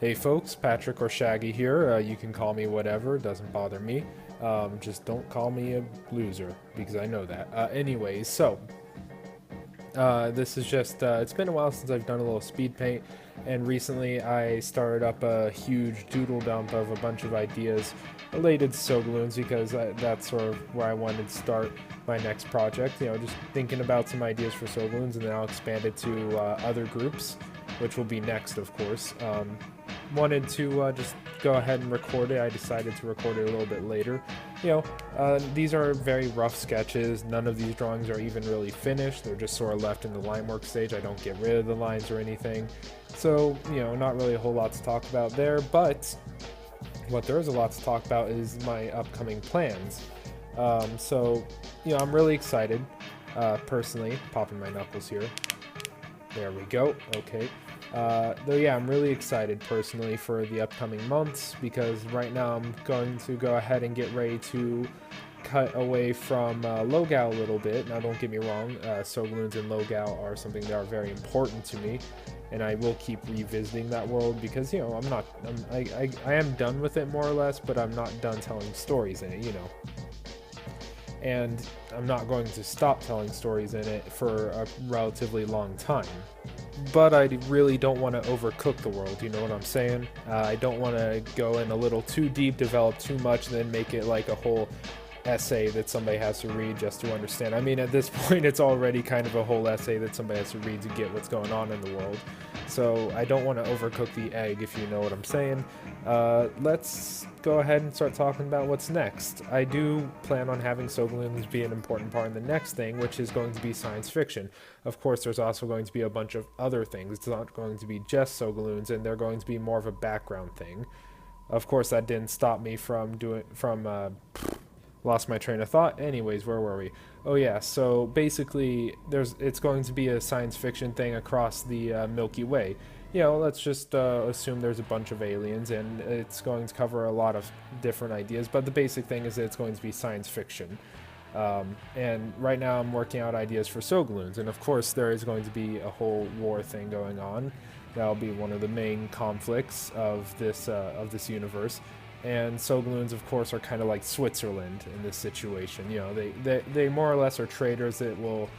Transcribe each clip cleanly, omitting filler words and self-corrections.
Hey folks, Patrick or Shaggy here. You can call me whatever, doesn't bother me. Just don't call me a loser, because I know that. Anyways, so this is just, it's been a while since I've done a little speed paint, and recently I started up a huge doodle dump of a bunch of ideas related to sogaluns, because that's sort of where I wanted to start my next project. You know, just thinking about some ideas for sogaluns, and then I'll expand it to other groups, which will be next, of course. Wanted to just go ahead and record it. I decided to record it a little bit later. You know, these are very rough sketches. None of these drawings are even really finished. They're just sort of left in the line work stage. I don't get rid of the lines or anything. So, you know, not really a whole lot to talk about there, but what there is a lot to talk about is my upcoming plans. So, you know, I'm really excited, personally. Popping my knuckles here. There we go. Okay. Though yeah, I'm really excited personally for the upcoming months, because right now I'm going to go ahead and get ready to cut away from Logout a little bit. Now don't get me wrong, sogaluns and Logout are something that are very important to me, and I will keep revisiting that world because, you know, I am done with it more or less, but I'm not done telling stories in it, you know. And I'm not going to stop telling stories in it for a relatively long time. But I really don't want to overcook the world, you know what I'm saying? I don't want to go in a little too deep, develop too much, and then make it like a whole essay that somebody has to read just to understand. I mean, at this point, it's already kind of a whole essay that somebody has to read to get what's going on in the world. So I don't want to overcook the egg, if you know what I'm saying. Let's go ahead and start talking about what's next. I do plan on having sogaluns be an important part in the next thing, which is going to be science fiction. Of course, there's also going to be a bunch of other things. It's not going to be just sogaluns, and they're going to be more of a background thing. Of course, that didn't stop me from lost my train of thought. Anyways, where were we? Oh yeah, so basically it's going to be a science fiction thing across the Milky Way. You know, let's just assume there's a bunch of aliens, and it's going to cover a lot of different ideas, but the basic thing is that it's going to be science fiction. And right now I'm working out ideas for sogaluns, and of course there is going to be a whole war thing going on. That'll be one of the main conflicts of this universe. And sogaluns, of course, are kind of like Switzerland in this situation. You know, they more or less are traders that will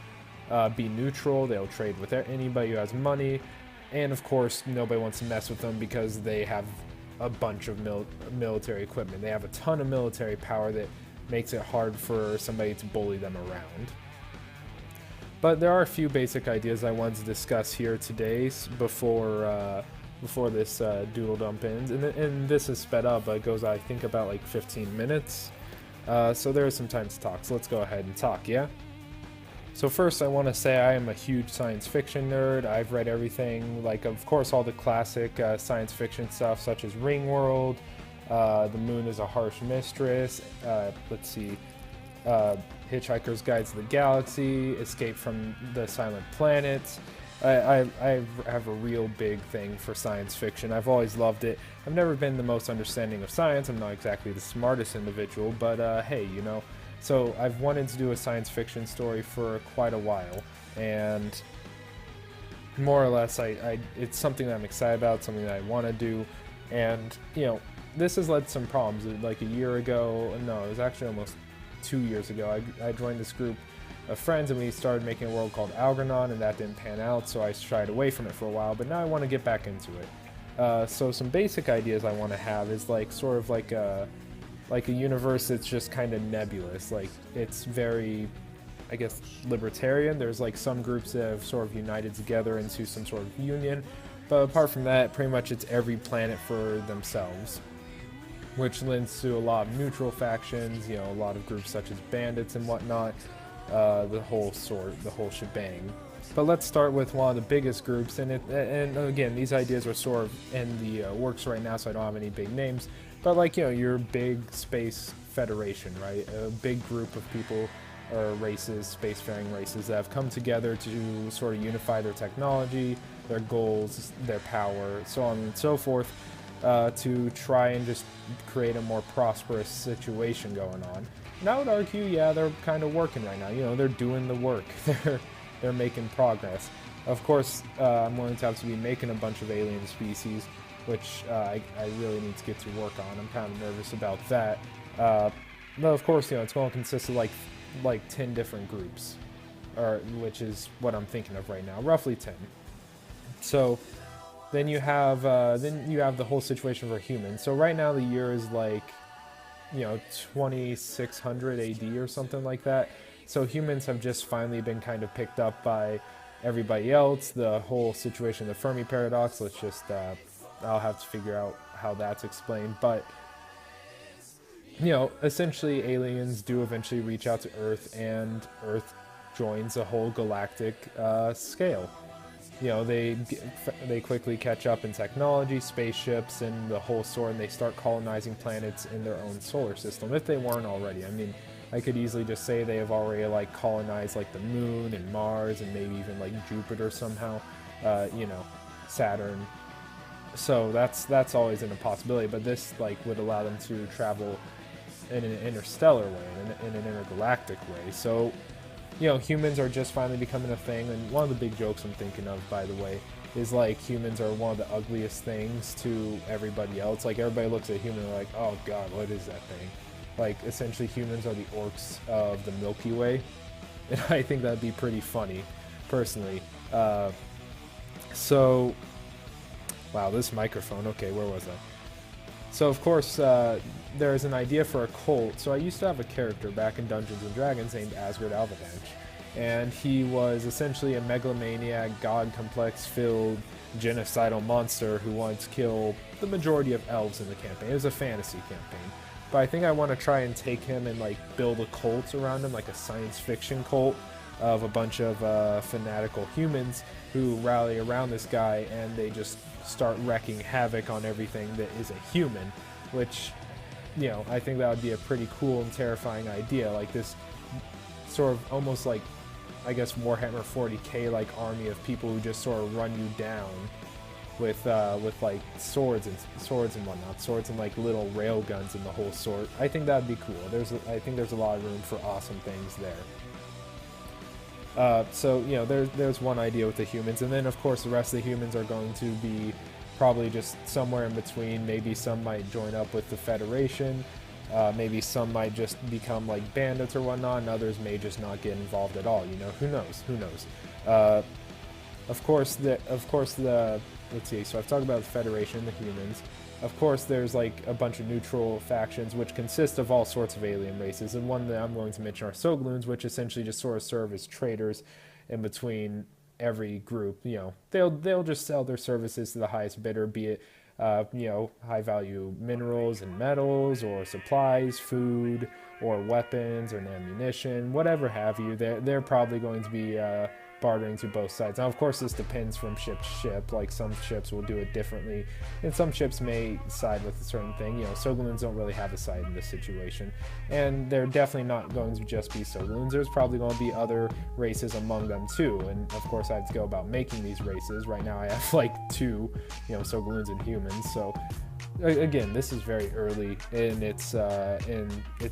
be neutral. They'll trade with anybody who has money. And, of course, nobody wants to mess with them because they have a bunch of military equipment. They have a ton of military power that makes it hard for somebody to bully them around. But there are a few basic ideas I wanted to discuss here today before this doodle dump ends, and this is sped up, but it goes, I think, about like 15 minutes, so there is some time to talk, so let's go ahead and talk, yeah? So first I want to say I am a huge science fiction nerd. I've read everything, like, of course, all the classic science fiction stuff, such as Ringworld, The Moon is a Harsh Mistress, let's see, Hitchhiker's Guide to the Galaxy, Escape from the Silent Planet. I have a real big thing for science fiction. I've always loved it. I've never been the most understanding of science. I'm not exactly the smartest individual, but hey, you know. So I've wanted to do a science fiction story for quite a while, and more or less it's something that I'm excited about, something that I want to do, and, you know, this has led to some problems. Like a year ago, no, it was actually almost 2 years ago, I joined this group of friends, and we started making a world called Algernon, and that didn't pan out, so I shied away from it for a while, but now I want to get back into it. So some basic ideas I want to have is like sort of like a universe that's just kind of nebulous. Like, it's very, I guess, libertarian. There's like some groups that have sort of united together into some sort of union, but apart from that, pretty much it's every planet for themselves, which lends to a lot of neutral factions, you know, a lot of groups such as bandits and whatnot. The whole shebang. But let's start with one of the biggest groups, and again, these ideas are sort of in the works right now, so I don't have any big names, but, like, you know, your big space federation, right? A big group of people or races, spacefaring races, that have come together to sort of unify their technology, their goals, their power, so on and so forth, to try and just create a more prosperous situation going on. And I would argue, yeah, they're kind of working right now. You know, they're doing the work. They're making progress. Of course, I'm going to have to be making a bunch of alien species, which I really need to get to work on. I'm kind of nervous about that. But of course, it's going to consist of like 10 different groups, which is what I'm thinking of right now, roughly 10. So then you have the whole situation for humans. So right now the year is like 2600 AD or something like that. So humans have just finally been kind of picked up by everybody else. The whole situation, the Fermi paradox. Let's just I'll have to figure out how that's explained, but essentially aliens do eventually reach out to Earth, and Earth joins a whole galactic scale. They quickly catch up in technology, spaceships, and the whole sort, and they start colonizing planets in their own solar system, if they weren't already. I mean, I could easily just say they have already like colonized like the Moon and Mars and maybe even like Jupiter somehow, Saturn. So that's always in a possibility, but this like would allow them to travel in an interstellar way, in an intergalactic way. So humans are just finally becoming a thing, and one of the big jokes I'm thinking of, by the way, is like humans are one of the ugliest things to everybody else. Like everybody looks at human and they're like, oh god, what is that thing? Like essentially humans are the orcs of the Milky Way, and I think that'd be pretty funny, personally. So, wow, this microphone. Okay, where was I? So of course, there's an idea for a cult. So I used to have a character back in Dungeons & Dragons named Asgard Alvadanche, and he was essentially a megalomaniac, god complex filled genocidal monster who wanted to kill the majority of elves in the campaign. It was a fantasy campaign, but I think I want to try and take him and like build a cult around him, like a science fiction cult of a bunch of fanatical humans who rally around this guy, and they just start wreaking havoc on everything that is a human, which, I think that would be a pretty cool and terrifying idea. Like this sort of almost like, I guess, Warhammer 40k like army of people who just sort of run you down with like swords and whatnot, swords and like little rail guns and the whole sort. I think that'd be cool. I think there's a lot of room for awesome things there. So there's one idea with the humans, and then of course the rest of the humans are going to be probably just somewhere in between. Maybe some might join up with the Federation, maybe some might just become like bandits or whatnot, and others may just not get involved at all. Who knows? Of course let's see. So I've talked about the Federation, the humans. Of course, there's like a bunch of neutral factions which consist of all sorts of alien races, and one that I'm going to mention are sogaluns, which essentially just sort of serve as traders in between every group. They'll just sell their services to the highest bidder, be it high value minerals and metals, or supplies, food, or weapons, or ammunition, whatever have you. They're probably going to be bartering to both sides. Now, of course, this depends from ship to ship. Like, some ships will do it differently, and some ships may side with a certain thing. Sogaluns don't really have a side in this situation, and they're definitely not going to just be sogaluns. There's probably going to be other races among them too, and of course I have to go about making these races. Right now I have like 2, sogaluns and humans. So again, this is very early in its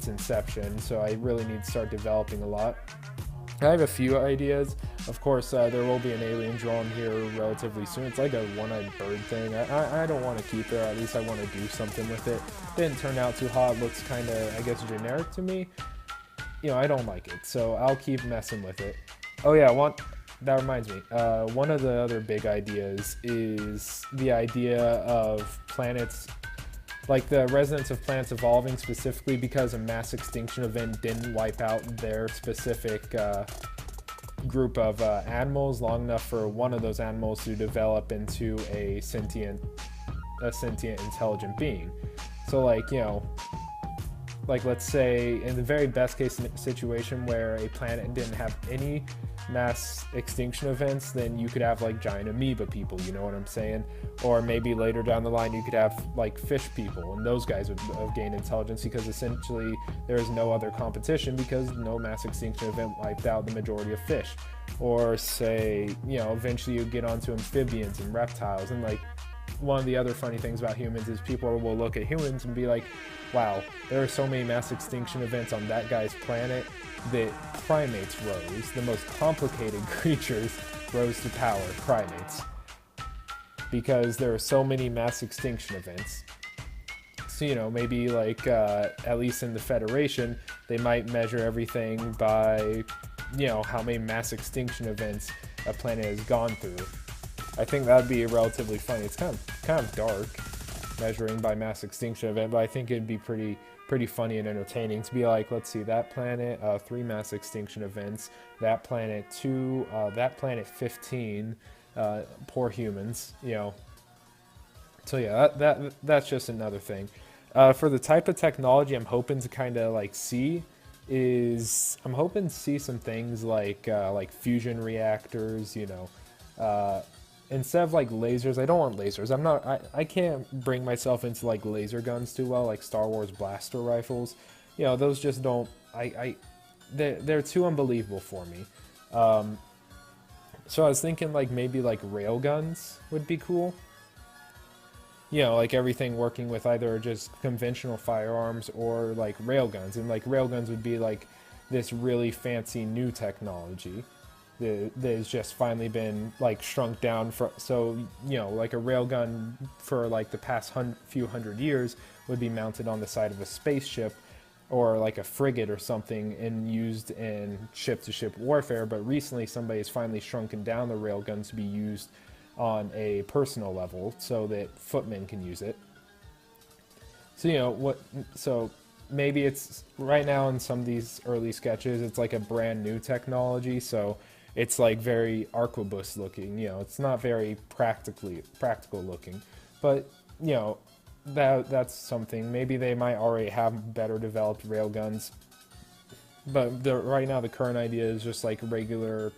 inception, so I really need to start developing a lot. I have a few ideas. Of course, there will be an alien drone here relatively soon. It's like a one-eyed bird thing. I don't want to keep it, or at least I want to do something with it. Didn't turn out too hot. Looks kind of, I guess, generic to me. I don't like it, so I'll keep messing with it. Oh yeah, that reminds me. One of the other big ideas is the idea of planets, like the resonance of planets evolving specifically because a mass extinction event didn't wipe out their specific group of animals long enough for one of those animals to develop into a sentient intelligent being. So like let's say in the very best case situation where a planet didn't have any mass extinction events, then you could have like giant amoeba people, you know what I'm saying? Or maybe later down the line you could have like fish people, and those guys would have gained intelligence because essentially there is no other competition because no mass extinction event wiped out the majority of fish. Or say, eventually you get onto amphibians and reptiles, and like one of the other funny things about humans is people will look at humans and be like, wow, there are so many mass extinction events on that guy's planet that primates rose. The most complicated creatures rose to power, primates. because there are so many mass extinction events. So, you know, maybe like, at least in the Federation, they might measure everything by, you know, how many mass extinction events a planet has gone through. I think that'd be relatively funny. It's kind of dark, measuring by mass extinction event, but I think it'd be pretty funny and entertaining to be like, let's see, that planet, 3 mass extinction events, that planet 2, that planet 15, poor humans, you know. So yeah, that's just another thing. For the type of technology I'm hoping to kind of like see is, I'm hoping to see some things like fusion reactors, you know. Instead of like lasers, I don't want lasers. I can't bring myself into like laser guns too well, like Star Wars blaster rifles. You know, those just don't, they're too unbelievable for me. So I was thinking like maybe like rail guns would be cool. You know, like everything working with either just conventional firearms or like railguns. And like railguns would be like this really fancy new technology that has just finally been like shrunk down for, so, you know, like a railgun for like the past few hundred years would be mounted on the side of a spaceship or like a frigate or something and used in ship-to-ship warfare. But recently somebody has finally shrunken down the railgun to be used on a personal level so that footmen can use it. So, you know, so maybe it's, right now in some of these early sketches, it's like a brand new technology, so it's like very arquebus looking, you know, it's not very practical looking, but, you know, that's something. Maybe they might already have better developed railguns, but right now the current idea is just like regular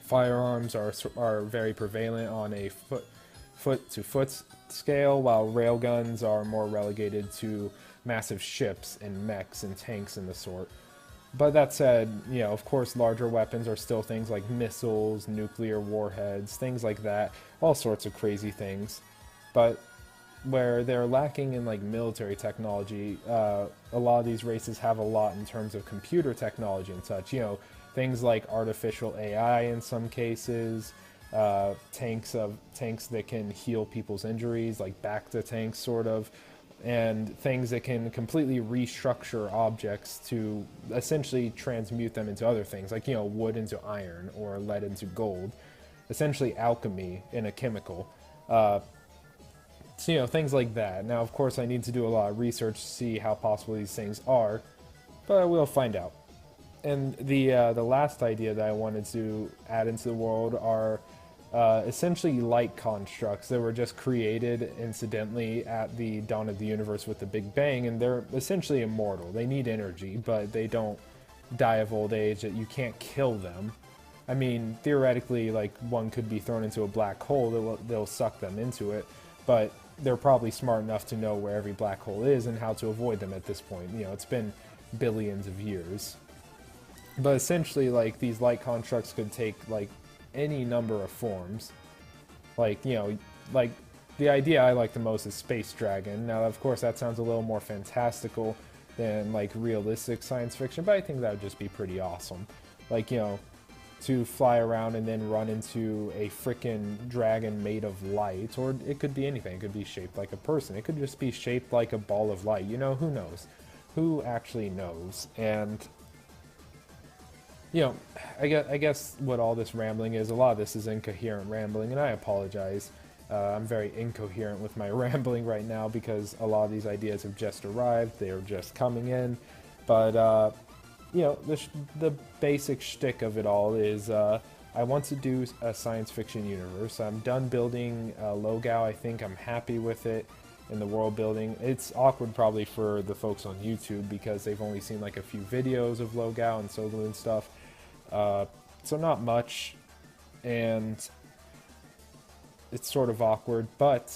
firearms are very prevalent on a foot to foot scale, while railguns are more relegated to massive ships and mechs and tanks and the sort. But that said, you know, of course larger weapons are still things like missiles, nuclear warheads, things like that, all sorts of crazy things. But where they're lacking in like military technology, a lot of these races have a lot in terms of computer technology and such, you know, things like artificial AI in some cases, tanks that can heal people's injuries, like Bacta tanks sort of, and things that can completely restructure objects to essentially transmute them into other things, like, you know, wood into iron or lead into gold, essentially alchemy in a chemical. So, you know, things like that. Now, of course, I need to do a lot of research to see how possible these things are, but we'll find out. And the last idea that I wanted to add into the world are essentially light constructs that were just created incidentally at the dawn of the universe with the Big Bang, and they're essentially immortal. They need energy, but they don't die of old age. That you can't kill them. I mean, theoretically, like, one could be thrown into a black hole, they'll suck them into it, but they're probably smart enough to know where every black hole is and how to avoid them at this point. You know, it's been billions of years. But essentially, like, these light constructs could take, like, any number of forms. Like, you know, like, the idea I like the most is Space Dragon. Now, of course, that sounds a little more fantastical than, like, realistic science fiction, but I think that would just be pretty awesome. Like, you know, to fly around and then run into a frickin' dragon made of light, or it could be anything. It could be shaped like a person. It could just be shaped like a ball of light. You know, who knows? Who actually knows? And, you know, I guess what all this rambling is, a lot of this is incoherent rambling, and I apologize. I'm very incoherent with my rambling right now because a lot of these ideas have just arrived. They're just coming in. But, you know, the basic shtick of it all is I want to do a science fiction universe. I'm done building Logao. I think I'm happy with it in the world building. It's awkward probably for the folks on YouTube because they've only seen like a few videos of Logao and sogaluns stuff. So not much, and it's sort of awkward, but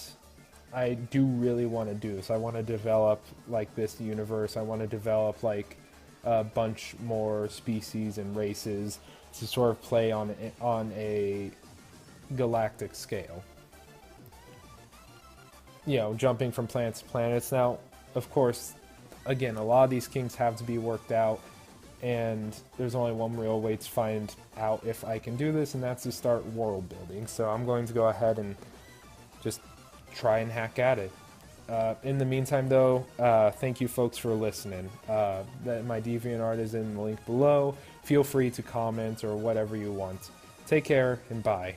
I do really want to do this. I want to develop like this universe. I want to develop like a bunch more species and races to sort of play on a galactic scale. You know, jumping from planets to planets. Now, of course, again, a lot of these kinks have to be worked out, and there's only one real way to find out if I can do this, and that's to start world building. So I'm going to go ahead and just try and hack at it. In the meantime, though, thank you folks for listening. My DeviantArt is in the link below. Feel free to comment or whatever you want. Take care and bye.